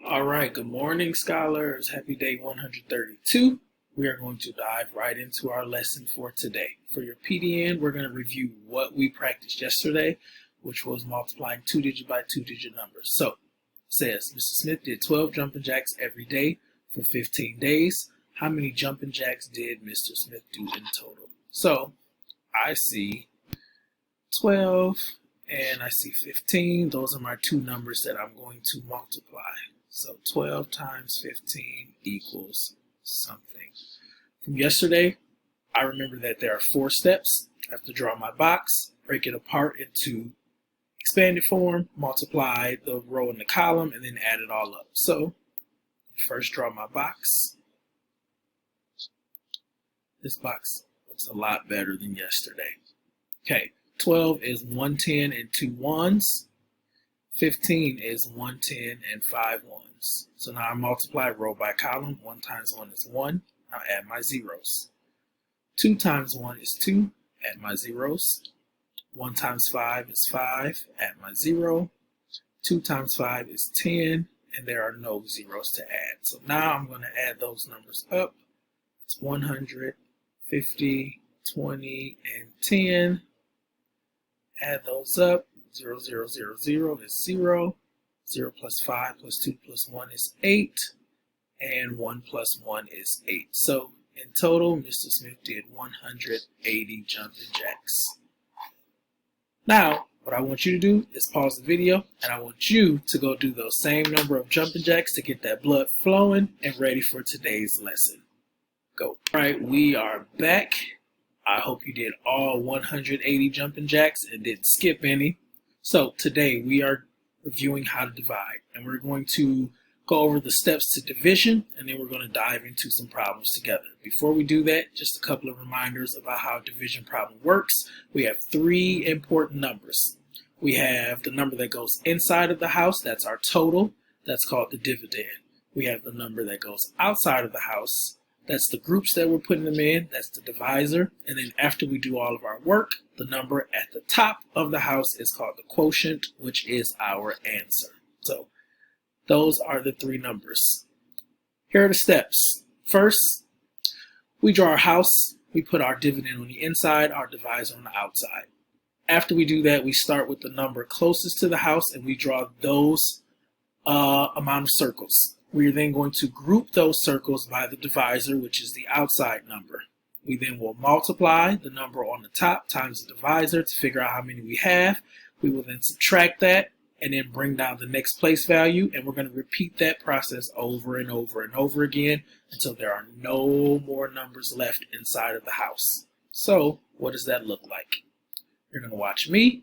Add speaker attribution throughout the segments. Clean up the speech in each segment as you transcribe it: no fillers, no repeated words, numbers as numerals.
Speaker 1: All right, good morning, scholars. Happy day 132. We are going to dive right into our lesson for today. For your PDN, we're going to review what we practiced yesterday, which was multiplying two-digit by two-digit numbers. So, it says, Mr. Smith did 12 jumping jacks every day for 15 days. How many jumping jacks did Mr. Smith do in total? So, I see 12 and I see 15. Those are my two numbers that I'm going to multiply. So 12 times 15 equals something. From yesterday, I remember that there are 4 steps. I have to draw my box, break it apart into expanded form, multiply the row and the column, and then add it all up. So first draw my box. This box looks a lot better than yesterday. Okay, 12 is 110 and 2 ones. 15 is 110 and 5 ones. So now I multiply row by column. 1 times 1 is 1. Now add my zeros. 2 times 1 is 2. Add my zeros. 1 times 5 is 5. Add my 0. 2 times 5 is 10. And there are no zeros to add. So now I'm going to add those numbers up. It's 100, 50, 20, and 10. Add those up. 0, 0, 0, 0 is 0. 0 plus 5 plus 2 plus 1 is 8. And 1 plus 1 is 8. So in total, Mr. Smith did 180 jumping jacks. Now, what I want you to do is pause the video, and I want you to go do those same number of jumping jacks to get that blood flowing and ready for today's lesson. Go. All right, we are back. I hope you did all 180 jumping jacks and didn't skip any. So today we are reviewing how to divide, and we're going to go over the steps to division, and then we're going to dive into some problems together. Before we do that, just a couple of reminders about how a division problem works. We have 3 important numbers. We have the number that goes inside of the house, that's our total, that's called the dividend. We have the number that goes outside of the house, that's the groups that we're putting them in, that's the divisor. And then after we do all of our work, the number at the top of the house is called the quotient, which is our answer. So those are the 3 numbers. Here are the steps. First, we draw our house. We put our dividend on the inside, our divisor on the outside. After we do that, we start with the number closest to the house, and we draw those amount of circles. We are then going to group those circles by the divisor, which is the outside number. We then will multiply the number on the top times the divisor to figure out how many we have. We will then subtract that and then bring down the next place value, and we're going to repeat that process over and over and over again until there are no more numbers left inside of the house. So what does that look like? You're going to watch me,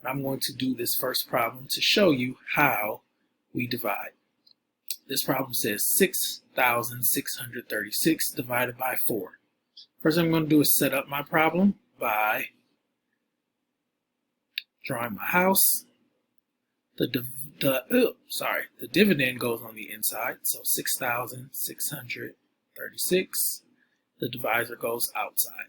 Speaker 1: and I'm going to do this first problem to show you how we divide. This problem says 6,636 divided by 4. First thing I'm going to do is set up my problem by drawing my house. The dividend goes on the inside, so 6,636. The divisor goes outside.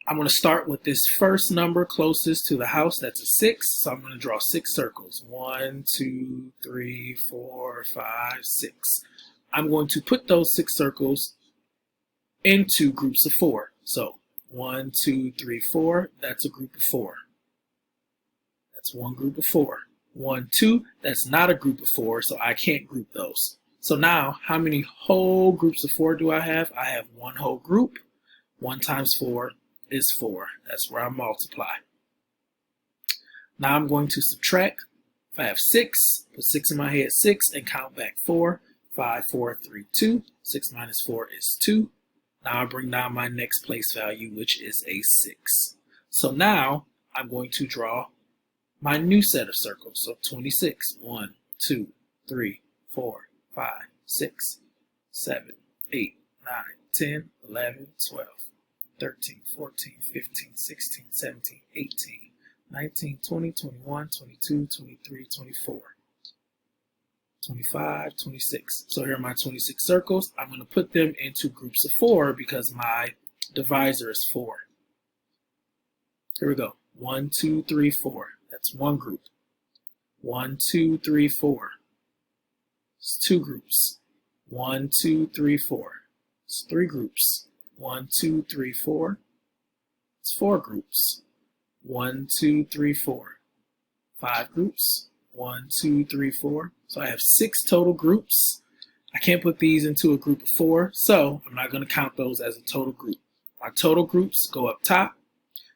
Speaker 1: I'm going to start with this first number closest to the house. That's a 6. So I'm going to draw 6 circles. 1, 2, 3, 4, 5, 6. I'm going to put those 6 circles into groups of 4. So 1, 2, 3, 4. That's a group of 4. That's one group of 4. 1, 2. That's not a group of 4, so I can't group those. So now, how many whole groups of 4 do I have? I have one whole group. 1 times 4 is 4. That's where I multiply. Now I'm going to subtract. If I have 6, put 6 in my head, 6, and count back 4. 5, 4, 3, 2. 6 minus 4 is 2. Now I bring down my next place value, which is a 6. So now I'm going to draw my new set of circles. So 26. 1, 2, 3, 4, 5, 6, 7, 8, 9, 10, 11, 12. 13, 14, 15, 16, 17, 18, 19, 20, 21, 22, 23, 24, 25, 26. So here are my 26 circles. I'm going to put them into groups of 4 because my divisor is 4. Here we go. 1, 2, 3, 4. That's one group. 1, 2, 3, 4. It's 2 groups. 1, 2, 3, 4. It's 3 groups. 1, 2, 3, 4. It's 4 groups. 1, 2, 3, 4. 5 groups. 1, 2, 3, 4. So I have 6 total groups. I can't put these into a group of 4, so I'm not going to count those as a total group. My total groups go up top.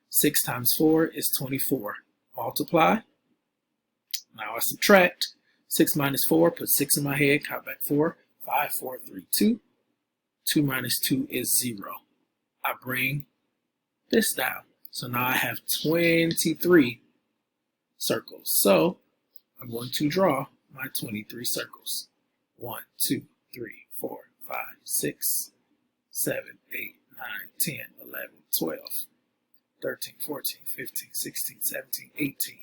Speaker 1: 6 times 4 is 24. Multiply. Now I subtract. 6 minus 4, put 6 in my head, count back 4. 5, 4, 3, 2. 2 minus 2 is 0. I bring this down. So now I have 23 circles. So I'm going to draw my 23 circles. 1, 2, 3, 4, 5, 6, 7, 8, 9, 10, 11, 12, 13, 14, 15, 16, 17, 18,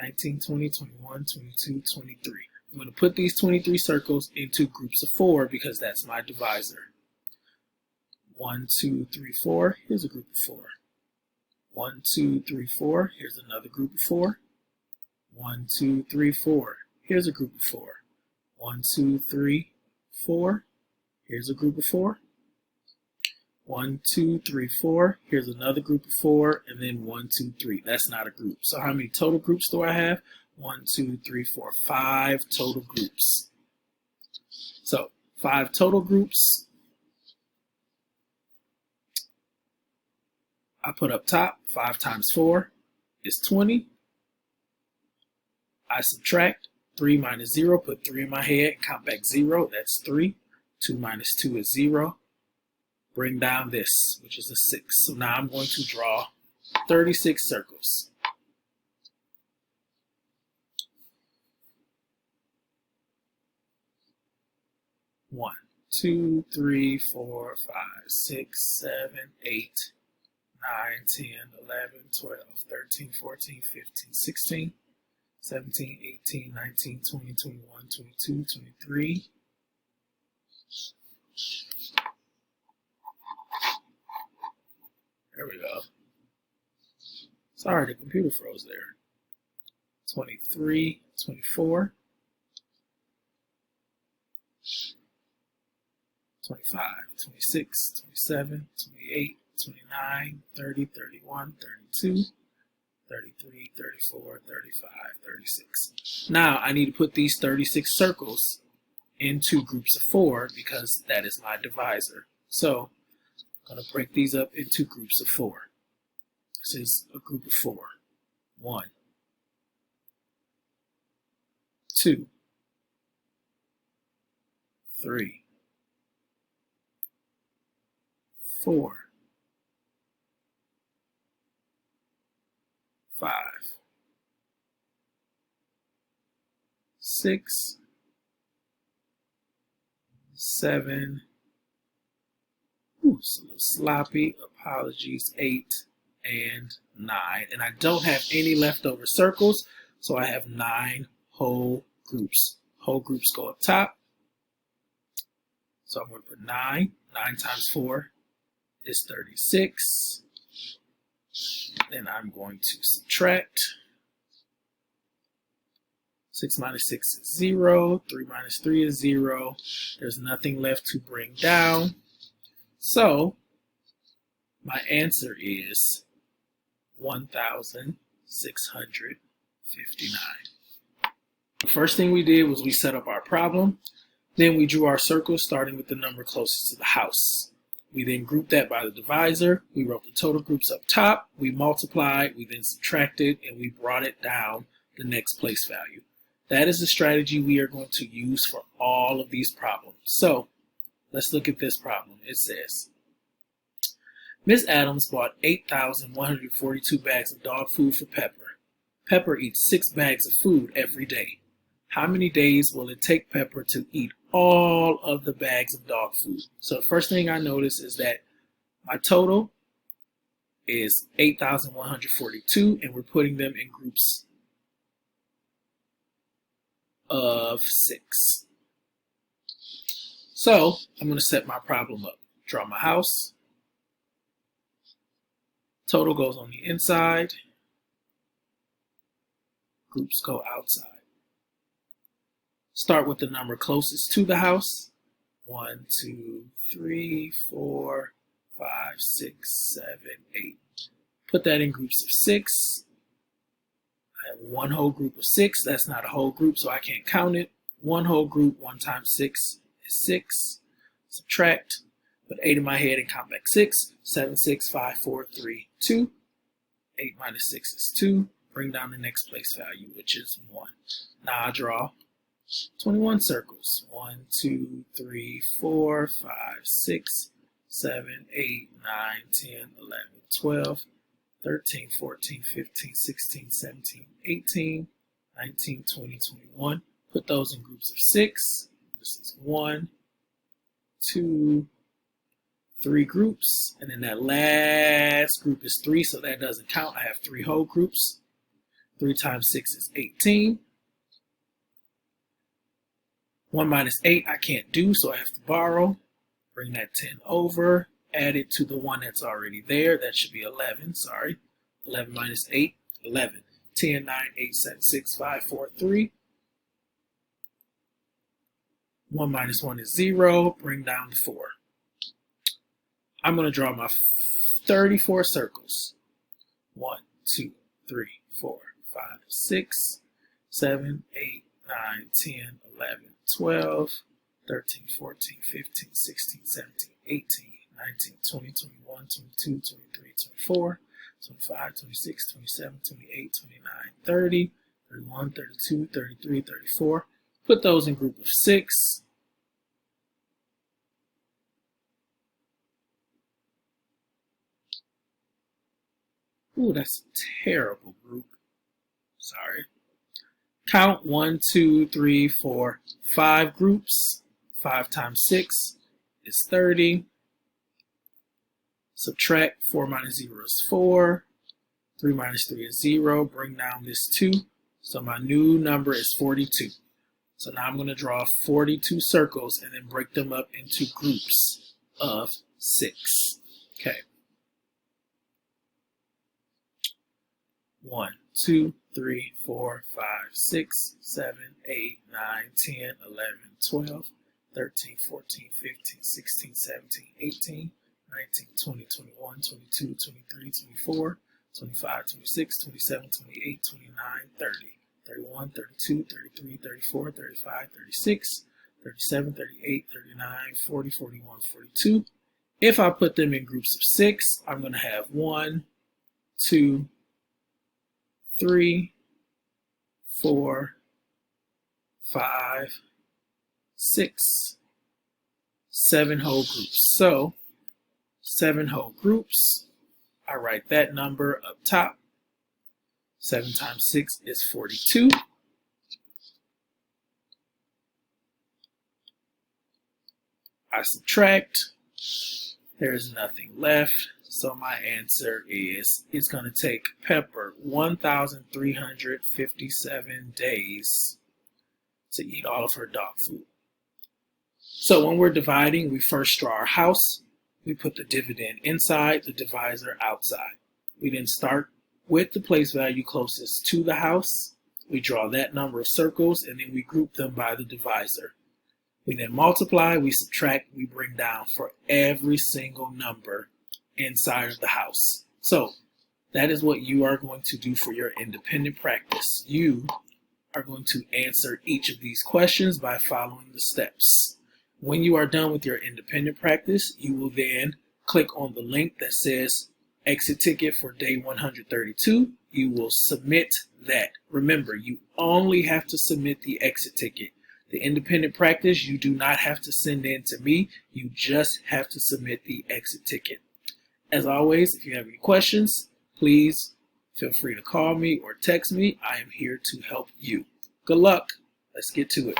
Speaker 1: 19, 20, 21, 22, 23. I'm going to put these 23 circles into groups of 4 because that's my divisor. 1, 2, 3, 4. Here's a group of 4. 1, 2, 3, 4. Here's another group of 4. 1, 2, 3, 4. Here's a group of 4. 1, 2, 3, 4. Here's a group of 4. 1, 2, 3, 4. Here's another group of 4, and then 1, 2, 3. That's not a group. So how many total groups do I have? 1, 2, 3, 4, 5 total groups. So 5 total groups. I put up top 5 times 4 is 20. I subtract 3 minus 0, put 3 in my head, count back 0, that's 3. 2 minus 2 is 0. Bring down this, which is a 6. So now I'm going to draw 36 circles. One, 2, 3, 4, 5, 6, 7, 8, 9, 10, 11, 12, 13, 14, 15, 16. 17, 18, 19, 20, 21, 22, 23. There we go. Sorry, the computer froze there. 23, 24. 25, 26, 27, 28, 29, 30, 31, 32. 33, 34, 35, 36. Now I need to put these 36 circles into groups of 4 because that is my divisor. So I'm going to break these up into groups of 4. This is a group of 4. 1, 2, 3, 4, 5, 6, 7. Ooh, it's a little sloppy. Apologies. 8 and 9. And I don't have any leftover circles, so I have 9 whole groups. Whole groups go up top. So I'm going to put 9. 9 times 4 is 36. Then I'm going to subtract. 6 minus 6 is 0. 3 minus 3 is 0. There's nothing left to bring down. So my answer is 1,659. The first thing we did was we set up our problem. Then we drew our circles starting with the number closest to the house. We then grouped that by the divisor. We wrote the total groups up top. We multiplied. We then subtracted, and we brought it down the next place value. That is the strategy we are going to use for all of these problems. So let's look at this problem. It says, Miss Adams bought 8,142 bags of dog food for Pepper. Pepper eats 6 bags of food every day. How many days will it take Pepper to eat all of the bags of dog food? So the first thing I notice is that my total is 8,142, and we're putting them in groups of 6. So I'm going to set my problem up. Draw my house. Total goes on the inside. Groups go outside. Start with the number closest to the house. 1, 2, 3, 4, 5, 6, 7, 8. Put that in groups of 6. I have one whole group of 6. That's not a whole group, so I can't count it. One whole group, 1 times 6 is 6. Subtract, put 8 in my head and count back 6. 7, 6, 5, 4, 3, 2. 8 minus 6 is 2. Bring down the next place value, which is 1. Now I draw 21 circles. 1, 2, 3, 4, 5, 6, 7, 8, 9, 10, 11, 12, 13, 14, 15, 16, 17, 18, 19, 20, 21. Put those in groups of 6. This is 1, 2, 3 groups, and then that last group is 3, so that doesn't count. I have 3 whole groups. 3 times 6 is 18. 1 minus 8 I can't do, so I have to borrow. Bring that 10 over, add it to the one that's already there. That should be 11, sorry. 11 minus 8, 11. 10, 9, 8, 7, 6, 5, 4, 3. 1 minus 1 is 0. Bring down the 4. I'm going to draw my 34 circles. 1, 2, 3, 4, 5, 6, 7, 8, 9, 10, 11, 12, 13, 14, 15, 16, 17, 18, 19, 20, 21, 22, 23, 24, 25, 26, 27, 28, 29, 30, 31, 32, 33, 34. Put those in group of 6. Ooh, that's a terrible group. Sorry. Count 1, 2, 3, 4, 5 groups. 5 times 6 is 30. Subtract 4 minus 0 is 4. 3 minus 3 is 0. Bring down this 2. So my new number is 42. So now I'm going to draw 42 circles and then break them up into groups of 6. Okay. 1, 2, 3, 4, 5, 6, 7, 8, 9, 10, 11, 12, 13, 14, 15, 16, 17, 18, 19, 20, 21, 22, 23, 24, 25, 26, 27, 28, 29, 30, 31, 32, 33, 34, 35, 36, 37, 38, 39, 40, 41, 42. If I put them in groups of 6, I'm going to have 1, 2, 3, 4, 5, 6, 7 whole groups. So 7 whole groups. I write that number up top. 7 times 6 is 42. I subtract. There's nothing left. So my answer is, it's going to take Pepper 1,357 days to eat all of her dog food. So when we're dividing, we first draw our house. We put the dividend inside, the divisor outside. We then start with the place value closest to the house. We draw that number of circles, and then we group them by the divisor. We then multiply, we subtract, we bring down for every single number inside of the house. So that is what you are going to do for your independent practice. You are going to answer each of these questions by following the steps. When you are done with your independent practice, you will then click on the link that says exit ticket for day 132. You will submit that. Remember, you only have to submit the exit ticket. The independent practice, you do not have to send in to me. You just have to submit the exit ticket. As always, if you have any questions, please feel free to call me or text me. I am here to help you. Good luck. Let's get to it.